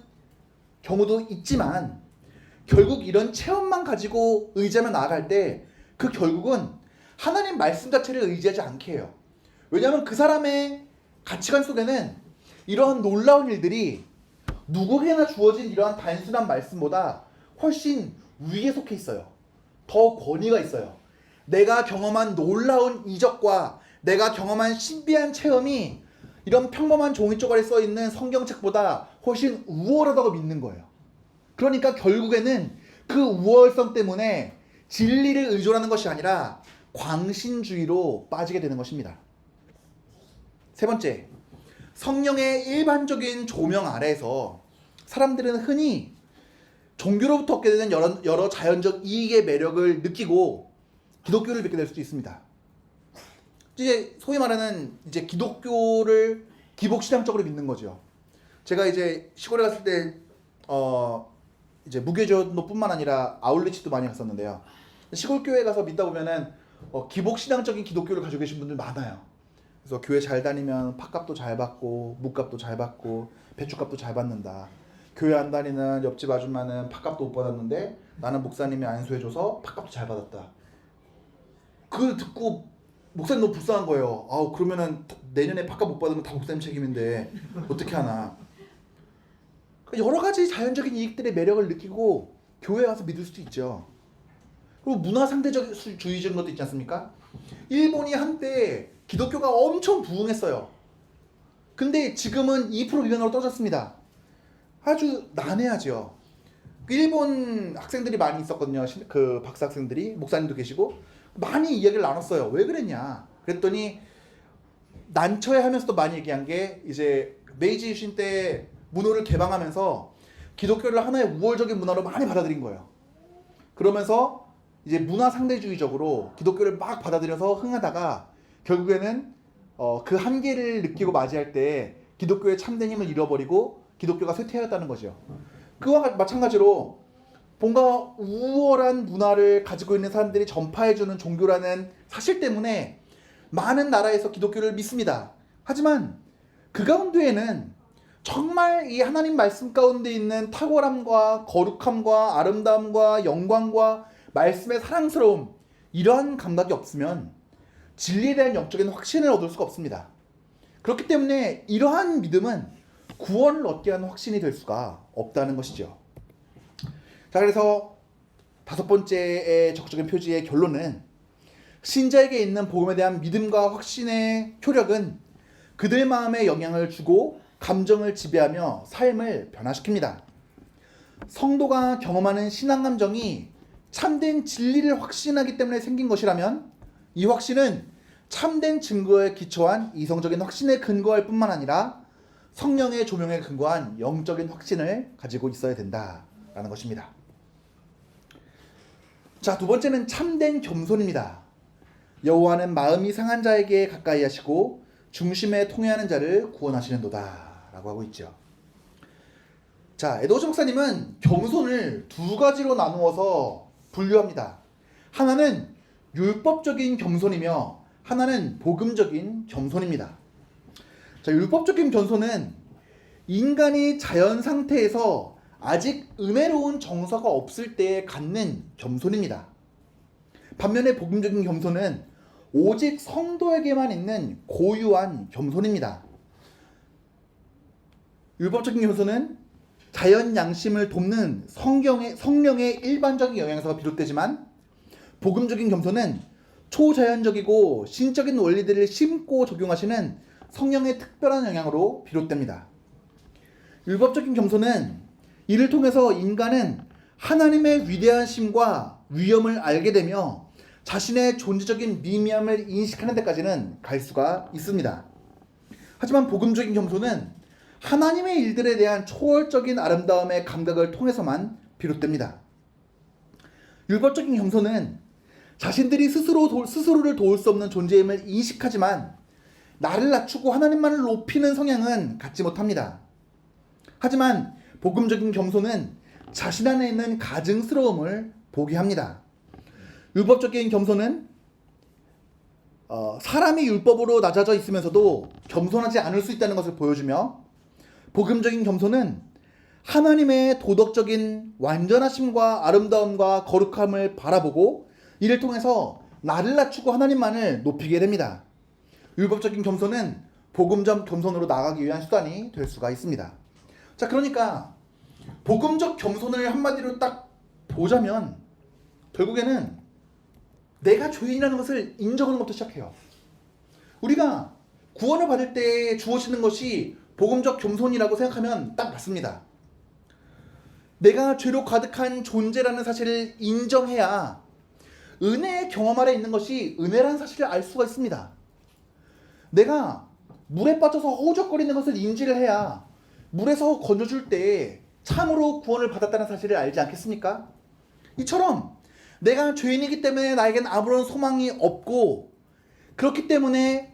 경우도 있지만 결국 이런 체험만 가지고 의지하며 나아갈 때 그 결국은 하나님 말씀 자체를 의지하지 않게 해요. 왜냐하면 그 사람의 가치관 속에는 이러한 놀라운 일들이 누구에게나 주어진 이러한 단순한 말씀보다 훨씬 위에 속해 있어요. 더 권위가 있어요. 내가 경험한 놀라운 이적과 내가 경험한 신비한 체험이 이런 평범한 종이 쪼가리에 써있는 성경책보다 훨씬 우월하다고 믿는 거예요. 그러니까 결국에는 그 우월성 때문에 진리를 의존하는 것이 아니라 광신주의로 빠지게 되는 것입니다. 세 번째, 성령의 일반적인 조명 아래에서 사람들은 흔히 종교로부터 얻게 되는 여러 자연적 이익의 매력을 느끼고 기독교를 믿게 될 수도 있습니다. 이제 소위 말하는 이제 기독교를 기복신앙적으로 믿는 거죠. 제가 이제 시골에 갔을 때 이제 무교전도뿐만 아니라 아울리치도 많이 갔었는데요. 시골 교회 가서 믿다 보면은 기복신앙적인 기독교를 가지고 계신 분들 많아요. 그래서 교회 잘 다니면 팥값도 잘 받고 묵값도 잘 받고 배추값도 잘 받는다. 교회 안 다니는 옆집 아줌마는 팥값도 못 받았는데 나는 목사님이 안수해줘서 팥값도 잘 받았다. 그걸 듣고 목사님 너무 불쌍한 거예요. 그러면은 내년에 팥값 못 받으면 다 목사님 책임인데 어떻게 하나. 여러 가지 자연적인 이익들의 매력을 느끼고 교회에 와서 믿을 수도 있죠. 그리고 문화 상대주의적인 것도 있지 않습니까? 일본이 한때 기독교가 엄청 부흥했어요. 근데 지금은 2% 위안으로 떨어졌습니다. 아주 난해하죠. 일본 학생들이 많이 있었거든요. 그 박사 학생들이, 목사님도 계시고 많이 이야기를 나눴어요. 왜 그랬냐? 그랬더니 난처해 하면서도 많이 얘기한 게, 이제 메이지 유신 때 문호를 개방하면서 기독교를 하나의 우월적인 문화로 많이 받아들인 거예요. 그러면서 이제 문화 상대주의적으로 기독교를 막 받아들여서 흥하다가 결국에는 그 한계를 느끼고 맞이할 때 기독교의 참된 힘을 잃어버리고 기독교가 쇠퇴하였다는 거죠. 그와 마찬가지로 뭔가 우월한 문화를 가지고 있는 사람들이 전파해주는 종교라는 사실 때문에 많은 나라에서 기독교를 믿습니다. 하지만 그 가운데에는 정말 이 하나님 말씀 가운데 있는 탁월함과 거룩함과 아름다움과 영광과 말씀의 사랑스러움, 이러한 감각이 없으면 진리에 대한 영적인 확신을 얻을 수가 없습니다. 그렇기 때문에 이러한 믿음은 구원을 얻게 하는 확신이 될 수가 없다는 것이죠. 자, 그래서 5번째의 적극적인 표지의 결론은, 신자에게 있는 복음에 대한 믿음과 확신의 효력은 그들 마음에 영향을 주고 감정을 지배하며 삶을 변화시킵니다. 성도가 경험하는 신앙 감정이 참된 진리를 확신하기 때문에 생긴 것이라면, 이 확신은 참된 증거에 기초한 이성적인 확신에 근거할 뿐만 아니라 성령의 조명에 근거한 영적인 확신을 가지고 있어야 된다라는 것입니다. 자, 2번째는 참된 겸손입니다. 여호와는 마음이 상한 자에게 가까이 하시고 중심에 통회하는 자를 구원하시는도다 라고 하고 있죠. 자, 에드워즈 목사님은 겸손을 2가지로 나누어서 분류합니다. 하나는 율법적인 겸손이며 하나는 복음적인 겸손입니다. 자, 율법적인 겸손은 인간이 자연 상태에서 아직 은혜로운 정서가 없을 때에 갖는 겸손입니다. 반면에 복음적인 겸손은 오직 성도에게만 있는 고유한 겸손입니다. 율법적인 겸손은 자연 양심을 돕는 성령의 일반적인 영향에서 비롯되지만, 복음적인 겸손은 초자연적이고 신적인 원리들을 심고 적용하시는 성령의 특별한 영향으로 비롯됩니다. 율법적인 겸손은 이를 통해서 인간은 하나님의 위대하심과 위엄을 알게 되며 자신의 존재적인 미미함을 인식하는 데까지는 갈 수가 있습니다. 하지만 복음적인 겸손은 하나님의 일들에 대한 초월적인 아름다움의 감각을 통해서만 비롯됩니다. 율법적인 겸손은 자신들이 스스로를 도울 수 없는 존재임을 인식하지만 나를 낮추고 하나님만을 높이는 성향은 갖지 못합니다. 하지만 복음적인 겸손은 자신 안에 있는 가증스러움을 보게 합니다. 율법적인 겸손은 사람이 율법으로 낮아져 있으면서도 겸손하지 않을 수 있다는 것을 보여주며, 복음적인 겸손은 하나님의 도덕적인 완전하심과 아름다움과 거룩함을 바라보고 이를 통해서 나를 낮추고 하나님만을 높이게 됩니다. 율법적인 겸손은 복음적 겸손으로 나아가기 위한 수단이 될 수가 있습니다. 자, 그러니까 복음적 겸손을 한마디로 딱 보자면 결국에는 내가 죄인이라는 것을 인정하는 것부터 시작해요. 우리가 구원을 받을 때 주어지는 것이 복음적 겸손이라고 생각하면 딱 맞습니다. 내가 죄로 가득한 존재라는 사실을 인정해야 은혜의 경험 아래 있는 것이 은혜라는 사실을 알 수가 있습니다. 내가 물에 빠져서 허우적거리는 것을 인지를 해야 물에서 건져줄 때 참으로 구원을 받았다는 사실을 알지 않겠습니까? 이처럼 내가 죄인이기 때문에 나에겐 아무런 소망이 없고 그렇기 때문에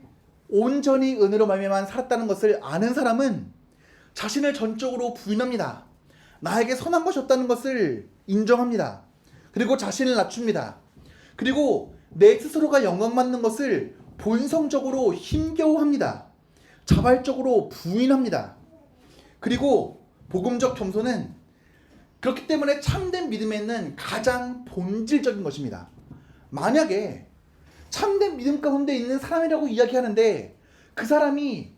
온전히 은혜로 말미암아 살았다는 것을 아는 사람은 자신을 전적으로 부인합니다. 나에게 선한 것이 없다는 것을 인정합니다. 그리고 자신을 낮춥니다. 그리고 내 스스로가 영광받는 것을 본성적으로 힘겨워합니다. 자발적으로 부인합니다. 그리고 복음적 겸손은 그렇기 때문에 참된 믿음에 있는 가장 본질적인 것입니다. 만약에 참된 믿음 가운데 있는 사람이라고 이야기하는데 그 사람이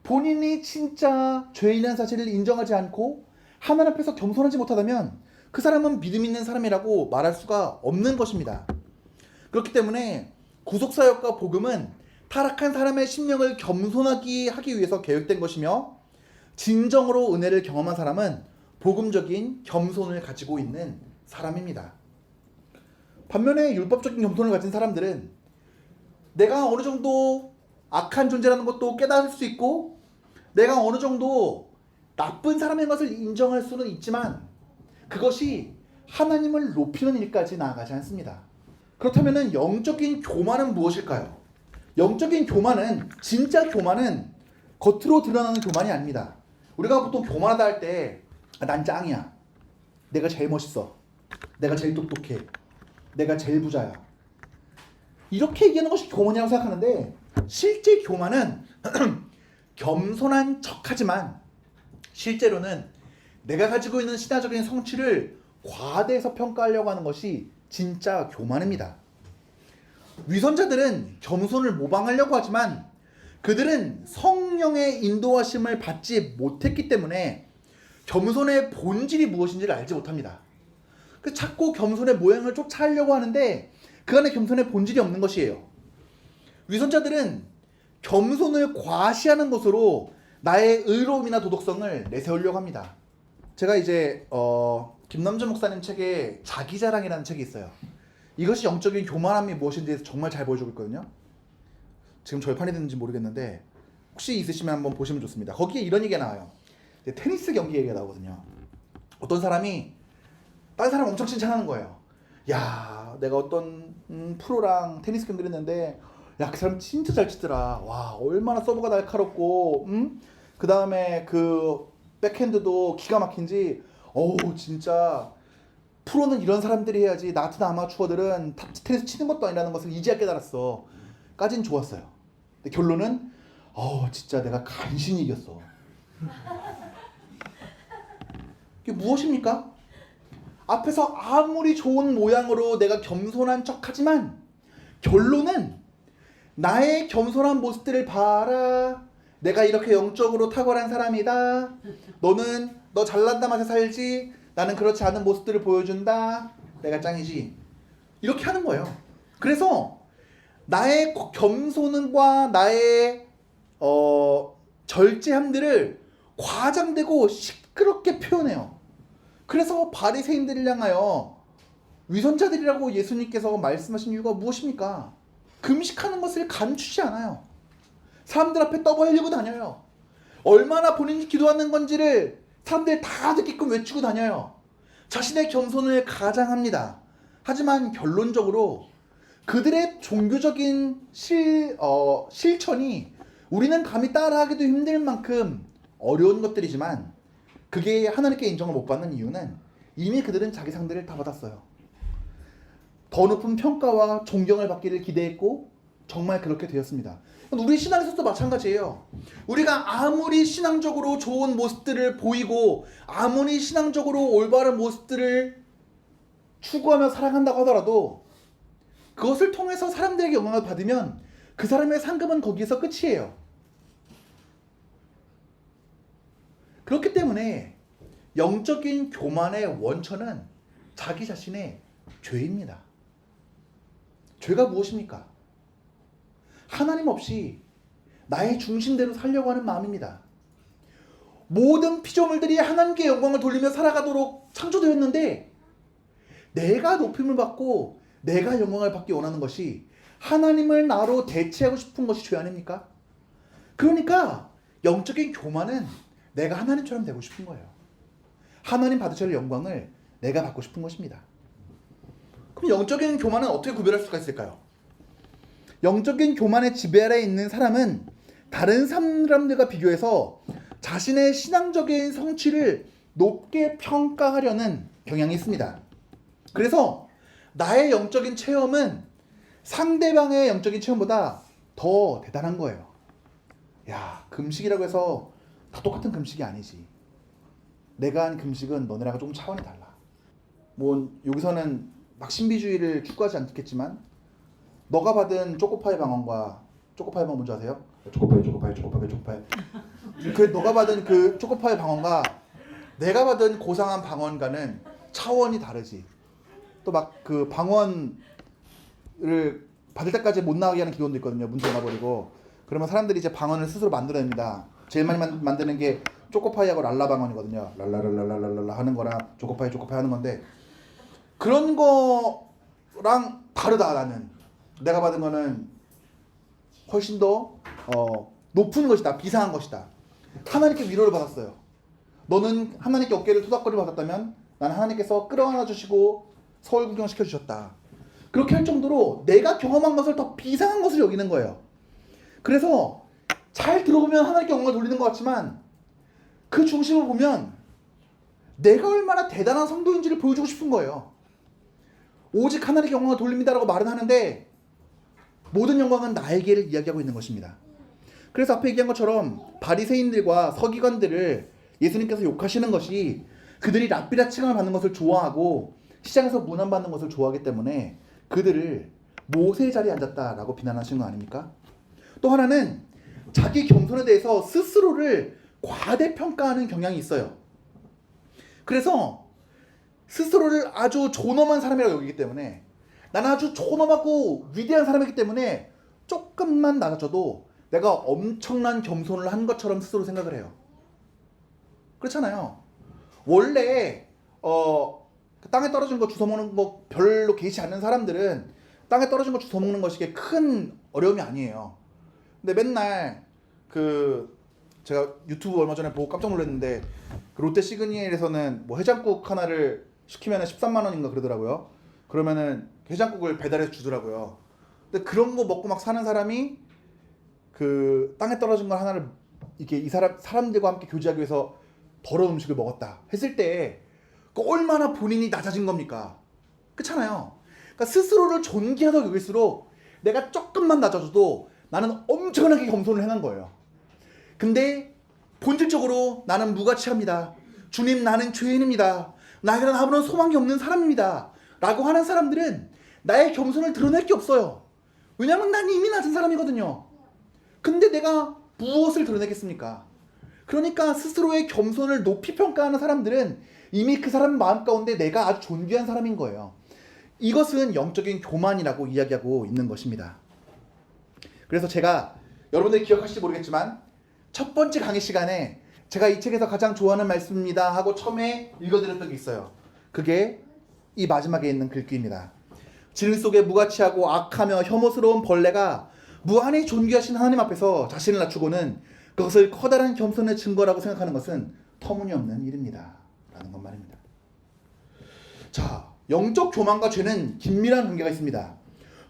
본인이 진짜 죄인이라는 사실을 인정하지 않고 하나님 앞에서 겸손하지 못하다면 그 사람은 믿음 있는 사람이라고 말할 수가 없는 것입니다. 그렇기 때문에 구속사역과 복음은 타락한 사람의 심령을 겸손하게 하기 위해서 계획된 것이며, 진정으로 은혜를 경험한 사람은 복음적인 겸손을 가지고 있는 사람입니다. 반면에 율법적인 겸손을 가진 사람들은 내가 어느 정도 악한 존재라는 것도 깨달을 수 있고, 내가 어느 정도 나쁜 사람인 것을 인정할 수는 있지만 그것이 하나님을 높이는 일까지 나아가지 않습니다. 그렇다면 영적인 교만은 무엇일까요? 영적인 교만은, 진짜 교만은 겉으로 드러나는 교만이 아닙니다. 우리가 보통 교만하다 할 때 난 짱이야, 내가 제일 멋있어, 내가 제일 똑똑해, 내가 제일 부자야, 이렇게 얘기하는 것이 교만이라고 생각하는데, 실제 교만은 겸손한 척하지만 실제로는 내가 가지고 있는 신화적인 성취를 과대해서 평가하려고 하는 것이 진짜 교만입니다. 위선자들은 겸손을 모방하려고 하지만 그들은 성령의 인도하심을 받지 못했기 때문에 겸손의 본질이 무엇인지를 알지 못합니다. 그래서 자꾸 겸손의 모양을 쫓아하려고 하는데 그 안에 겸손의 본질이 없는 것이에요. 위선자들은 겸손을 과시하는 것으로 나의 의로움이나 도덕성을 내세우려고 합니다. 제가 이제 김남준 목사님 책에 자기자랑이라는 책이 있어요. 이것이 영적인 교만함이 무엇인지 대해서 정말 잘 보여주고 있거든요. 지금 절판이 됐는지 모르겠는데 혹시 있으시면 한번 보시면 좋습니다. 거기에 이런 얘기가 나와요. 테니스 경기 얘기가 나오거든요. 어떤 사람이 다른 사람 엄청 칭찬하는 거예요. 야, 내가 어떤 프로랑 테니스 경기를 했는데 야, 그 사람 진짜 잘 치더라. 와, 얼마나 서브가 날카롭고, 그 다음에 그 백핸드도 기가 막힌지, 어우, 진짜 프로는 이런 사람들이 해야지, 나 같은 아마추어들은 테니스 치는 것도 아니라는 것을 이제야 깨달았어. 까진 좋았어요. 근데 결론은 진짜 내가 간신히 이겼어. 이게 무엇입니까? 앞에서 아무리 좋은 모양으로 내가 겸손한 척하지만 결론은 나의 겸손한 모습들을 봐라, 내가 이렇게 영적으로 탁월한 사람이다, 너는 너 잘난다 맛에 살지, 나는 그렇지 않은 모습들을 보여준다, 내가 짱이지, 이렇게 하는 거예요. 그래서 나의 겸손과 나의 절제함들을 과장되고 시끄럽게 표현해요. 그래서 바리새인들을 향하여 위선자들이라고 예수님께서 말씀하신 이유가 무엇입니까? 금식하는 것을 감추지 않아요. 사람들 앞에 떠벌리고 다녀요. 얼마나 본인이 기도하는 건지를 사람들 다 듣게끔 외치고 다녀요. 자신의 겸손을 가장합니다. 하지만 결론적으로 그들의 종교적인 실천이 우리는 감히 따라하기도 힘들 만큼 어려운 것들이지만 그게 하나님께 인정을 못 받는 이유는 이미 그들은 자기 상대를 다 받았어요. 더 높은 평가와 존경을 받기를 기대했고 정말 그렇게 되었습니다. 우리 신앙에서도 마찬가지예요. 우리가 아무리 신앙적으로 좋은 모습들을 보이고 아무리 신앙적으로 올바른 모습들을 추구하며 살아간다고 하더라도 그것을 통해서 사람들에게 영향을 받으면 그 사람의 상급은 거기에서 끝이에요. 그렇기 때문에 영적인 교만의 원천은 자기 자신의 죄입니다. 죄가 무엇입니까? 하나님 없이 나의 중심대로 살려고 하는 마음입니다. 모든 피조물들이 하나님께 영광을 돌리며 살아가도록 창조되었는데 내가 높임을 받고 내가 영광을 받기 원하는 것이 하나님을 나로 대체하고 싶은 것이 죄 아닙니까? 그러니까 영적인 교만은 내가 하나님처럼 되고 싶은 거예요. 하나님 받으실 영광을 내가 받고 싶은 것입니다. 그럼 영적인 교만은 어떻게 구별할 수가 있을까요? 영적인 교만의 지배 아래에 있는 사람은 다른 사람들과 비교해서 자신의 신앙적인 성취를 높게 평가하려는 경향이 있습니다. 그래서 나의 영적인 체험은 상대방의 영적인 체험보다 더 대단한 거예요. 야, 금식이라고 해서 다 똑같은 금식이 아니지. 내가 한 금식은 너네랑은 조금 차원이 달라. 뭐 여기서는 막 신비주의를 추구하지 않겠지만 너가 받은 초코파이 방언과 초코파이 방언 뭔지 아세요? 초코파이. 그 너가 받은 그 초코파이 방언과 내가 받은 고상한 방언과는 차원이 다르지. 또 막 그 방언을 받을 때까지 못 나가게 하는 기도원도 있거든요. 문제 나버리고. 그러면 사람들이 이제 방언을 스스로 만들어냅니다. 제일 많이 만드는 게 초코파이하고 랄라 방언이거든요. 랄라랄라랄랄라 하는 거랑 초코파이 하는 건데, 그런 거랑 다르다. 나는 내가 받은 거는 훨씬 더 높은 것이다. 비상한 것이다. 하나님께 위로를 받았어요. 너는 하나님께 어깨를 토닥거리 받았다면 나는 하나님께서 끌어안아 주시고 서울 구경시켜 주셨다. 그렇게 할 정도로 내가 경험한 것을 더 비상한 것을 여기는 거예요. 그래서 잘 들어보면 하나님께 영광을 돌리는 것 같지만 그 중심을 보면 내가 얼마나 대단한 성도인지를 보여주고 싶은 거예요. 오직 하나님께 영광을 돌립니다라고 말은 하는데 모든 영광은 나에게를 이야기하고 있는 것입니다. 그래서 앞에 얘기한 것처럼 바리새인들과 서기관들을 예수님께서 욕하시는 것이 그들이 랍비라 칭함을 받는 것을 좋아하고 시장에서 문안받는 것을 좋아하기 때문에 그들을 모세의 자리에 앉았다라고 비난하시는 거 아닙니까? 또 하나는 자기 겸손에 대해서 스스로를 과대평가하는 경향이 있어요. 그래서 스스로를 아주 존엄한 사람이라고 여기기 때문에 나는 아주 존엄하고 위대한 사람이기 때문에 조금만 낮아져도 내가 엄청난 겸손을 한 것처럼 스스로 생각을 해요. 그렇잖아요. 원래 땅에 떨어진 거 주워 먹는 거 별로 개의치 않는 사람들은 땅에 떨어진 거 주워 먹는 것이 큰 어려움이 아니에요. 근데 맨날 제가 유튜브 얼마 전에 보고 깜짝 놀랐는데 롯데 시그니엘에서는 뭐 해장국 하나를 시키면 13만 원인가 그러더라고요. 그러면은 해장국을 배달해서 주더라고요. 근데 그런 거 먹고 막 사는 사람이 그 땅에 떨어진 걸 하나를 이렇게 이 사람들과 함께 교제하기 위해서 더러운 음식을 먹었다 했을 때 그 얼마나 본인이 낮아진 겁니까? 그렇잖아요. 그러니까 스스로를 존귀하다고 여길수록 내가 조금만 낮아져도 나는 엄청나게 겸손을 행한 거예요. 근데 본질적으로 나는 무가치합니다. 주님, 나는 죄인입니다. 나에게는 아무런 소망이 없는 사람입니다. 라고 하는 사람들은 나의 겸손을 드러낼 게 없어요. 왜냐하면 난 이미 낮은 사람이거든요. 근데 내가 무엇을 드러내겠습니까? 그러니까 스스로의 겸손을 높이 평가하는 사람들은 이미 그 사람 마음 가운데 내가 아주 존귀한 사람인 거예요. 이것은 영적인 교만이라고 이야기하고 있는 것입니다. 그래서 제가 여러분들이 기억하실지 모르겠지만 첫 번째 강의 시간에 제가 이 책에서 가장 좋아하는 말씀입니다 하고 처음에 읽어드렸던 게 있어요. 그게 이 마지막에 있는 글귀입니다. 진흙 속에 무가치하고 악하며 혐오스러운 벌레가 무한히 존귀하신 하나님 앞에서 자신을 낮추고는 그것을 커다란 겸손의 증거라고 생각하는 것은 터무니없는 일입니다. 라는 것 말입니다. 자, 영적 교만과 죄는 긴밀한 관계가 있습니다.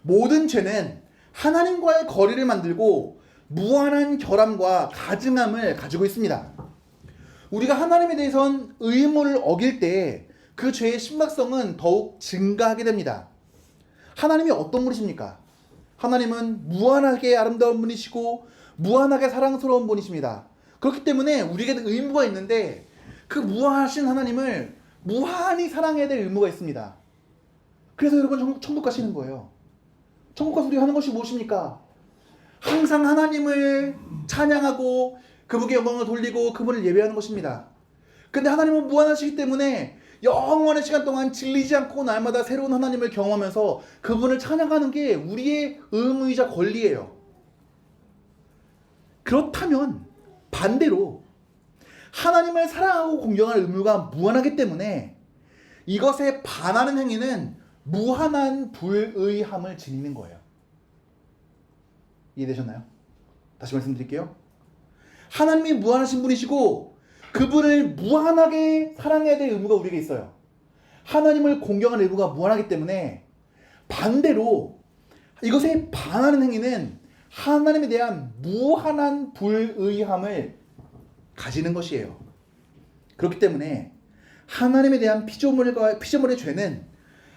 모든 죄는 하나님과의 거리를 만들고 무한한 결함과 가증함을 가지고 있습니다. 우리가 하나님에 대해선 의무를 어길 때 그 죄의 심각성은 더욱 증가하게 됩니다. 하나님이 어떤 분이십니까? 하나님은 무한하게 아름다운 분이시고 무한하게 사랑스러운 분이십니다. 그렇기 때문에 우리에게는 의무가 있는데 그 무한하신 하나님을 무한히 사랑해야 될 의무가 있습니다. 그래서 여러분 천국 가시는 거예요. 천국 가서 우리가 하는 것이 무엇입니까? 항상 하나님을 찬양하고 그분께 영광을 돌리고 그분을 예배하는 것입니다. 근데 하나님은 무한하시기 때문에 영원한 시간 동안 질리지 않고 날마다 새로운 하나님을 경험하면서 그분을 찬양하는 게 우리의 의무이자 권리예요. 그렇다면 반대로 하나님을 사랑하고 공경할 의무가 무한하기 때문에 이것에 반하는 행위는 무한한 불의함을 지니는 거예요. 이해되셨나요? 다시 말씀드릴게요. 하나님이 무한하신 분이시고 그분을 무한하게 사랑해야 될 의무가 우리에게 있어요. 하나님을 공경할 의무가 무한하기 때문에 반대로 이것에 반하는 행위는 하나님에 대한 무한한 불의함을 가지는 것이에요. 그렇기 때문에 하나님에 대한 피조물의 죄는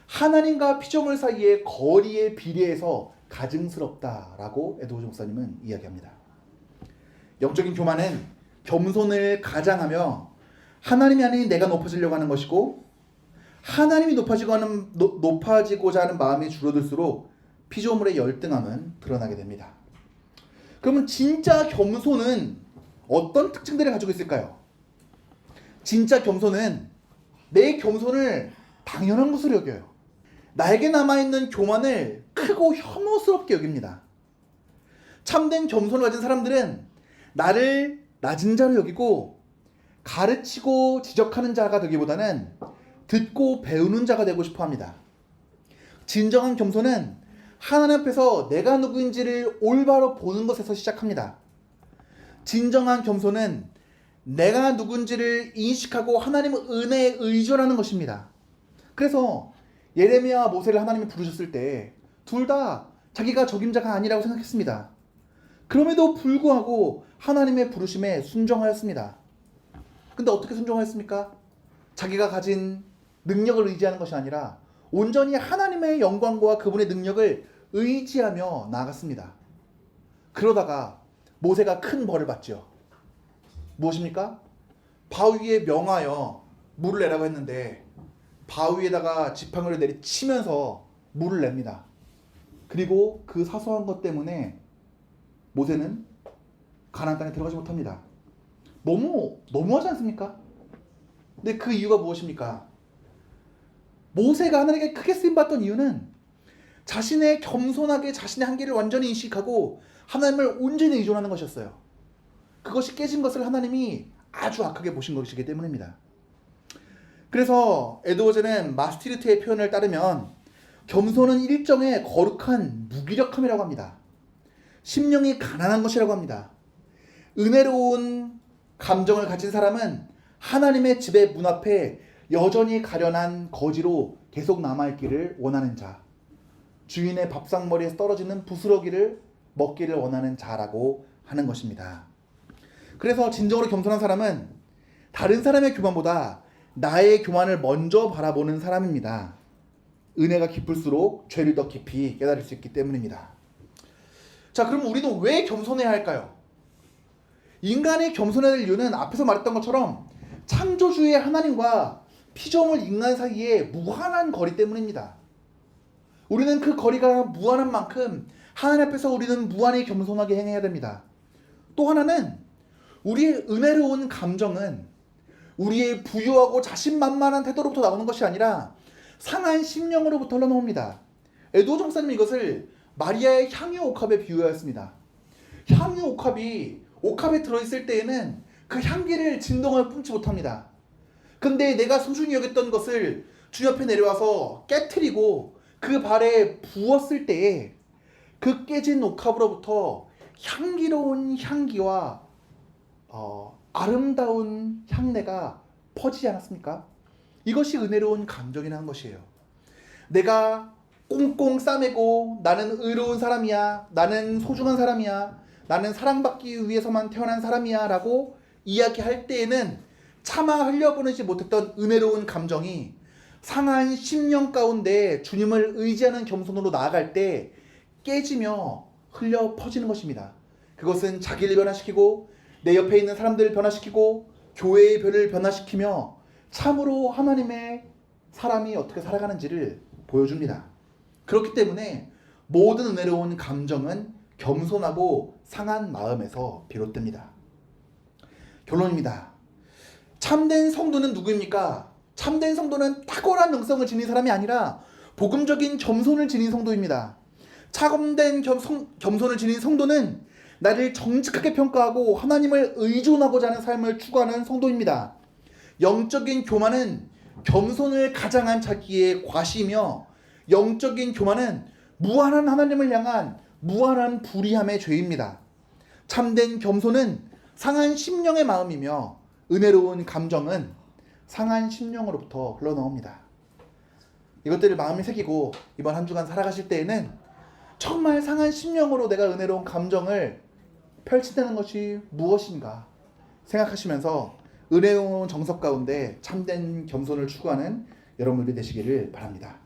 하나님과 피조물 사이의 거리에 비례해서 가증스럽다라고 에드워즈 목사님은 이야기합니다. 영적인 교만은 겸손을 가장하며 하나님이 아닌 내가 높아지려고 하는 것이고 하나님이 높아지고자 하는 마음이 줄어들수록 피조물의 열등함은 드러나게 됩니다. 그러면 진짜 겸손은 어떤 특징들을 가지고 있을까요? 진짜 겸손은 내 겸손을 당연한 것으로 여겨요. 나에게 남아있는 교만을 크고 혐오스럽게 여깁니다. 참된 겸손을 가진 사람들은 나를 낮은 자로 여기고 가르치고 지적하는 자가 되기보다는 듣고 배우는 자가 되고 싶어 합니다. 진정한 겸손은 하나님 앞에서 내가 누구인지를 올바로 보는 것에서 시작합니다. 진정한 겸손은 내가 누군지를 인식하고 하나님의 은혜에 의존하는 것입니다. 그래서 예레미야와 모세를 하나님이 부르셨을 때 둘 다 자기가 적임자가 아니라고 생각했습니다. 그럼에도 불구하고 하나님의 부르심에 순종하였습니다. 근데 어떻게 순종하였습니까? 자기가 가진 능력을 의지하는 것이 아니라 온전히 하나님의 영광과 그분의 능력을 의지하며 나아갔습니다. 그러다가 모세가 큰 벌을 받죠. 무엇입니까? 바위에 명하여 물을 내라고 했는데 바위에다가 지팡이를 내리치면서 물을 냅니다. 그리고 그 사소한 것 때문에 모세는 가나안 땅에 들어가지 못합니다. 너무하지 않습니까? 근데 그 이유가 무엇입니까? 모세가 하나님께 크게 쓰임받던 이유는 자신의 겸손하게 자신의 한계를 완전히 인식하고 하나님을 온전히 의존하는 것이었어요. 그것이 깨진 것을 하나님이 아주 악하게 보신 것이기 때문입니다. 그래서 에드워즈는 마스티르트의 표현을 따르면 겸손은 일종의 거룩한 무기력함이라고 합니다. 심령이 가난한 것이라고 합니다. 은혜로운 감정을 가진 사람은 하나님의 집의 문 앞에 여전히 가련한 거지로 계속 남아있기를 원하는 자, 주인의 밥상머리에서 떨어지는 부스러기를 먹기를 원하는 자라고 하는 것입니다. 그래서 진정으로 겸손한 사람은 다른 사람의 교만보다 나의 교만을 먼저 바라보는 사람입니다. 은혜가 깊을수록 죄를 더 깊이 깨달을 수 있기 때문입니다. 자, 그럼 우리는 왜 겸손해야 할까요? 인간이 겸손해야 될 이유는 앞에서 말했던 것처럼 창조주의 하나님과 피조물 인간 사이에 무한한 거리 때문입니다. 우리는 그 거리가 무한한 만큼 하나님 앞에서 우리는 무한히 겸손하게 행해야 됩니다. 또 하나는 우리의 은혜로운 감정은 우리의 부유하고 자신만만한 태도로부터 나오는 것이 아니라 상한 심령으로부터 흘러나옵니다. 에드워즈 목사님은 이것을 마리아의 향유 옥합에 비유하였습니다. 향유 옥합이 옥합에 들어있을 때에는 그 향기를 진동을 뿜지 못합니다. 근데 내가 소중히 여겼던 것을 주 옆에 내려와서 깨트리고 그 발에 부었을 때에 그 깨진 옥합으로부터 향기로운 향기와 아름다운 향내가 퍼지지 않았습니까? 이것이 은혜로운 감정이라는 것이에요. 내가 꽁꽁 싸매고 나는 의로운 사람이야, 나는 소중한 사람이야, 나는 사랑받기 위해서만 태어난 사람이야 라고 이야기할 때에는 차마 흘려보내지 못했던 은혜로운 감정이 상한 심령 가운데 주님을 의지하는 겸손으로 나아갈 때 깨지며 흘려 퍼지는 것입니다. 그것은 자기를 변화시키고 내 옆에 있는 사람들을 변화시키고 교회의 별을 변화시키며 참으로 하나님의 사람이 어떻게 살아가는지를 보여줍니다. 그렇기 때문에 모든 은혜로운 감정은 겸손하고 상한 마음에서 비롯됩니다. 결론입니다. 참된 성도는 누구입니까? 참된 성도는 탁월한 영성을 지닌 사람이 아니라 복음적인 겸손을 지닌 성도입니다. 참된 겸손을 지닌 성도는 나를 정직하게 평가하고 하나님을 의존하고자 하는 삶을 추구하는 성도입니다. 영적인 교만은 겸손을 가장한 자기의 과시이며 영적인 교만은 무한한 하나님을 향한 무한한 불의함의 죄입니다. 참된 겸손은 상한 심령의 마음이며 은혜로운 감정은 상한 심령으로부터 흘러나옵니다. 이것들을 마음에 새기고 이번 한 주간 살아가실 때에는 정말 상한 심령으로 내가 은혜로운 감정을 펼친다는 것이 무엇인가 생각하시면서 은혜로운 정석 가운데 참된 겸손을 추구하는 여러분들이 되시기를 바랍니다.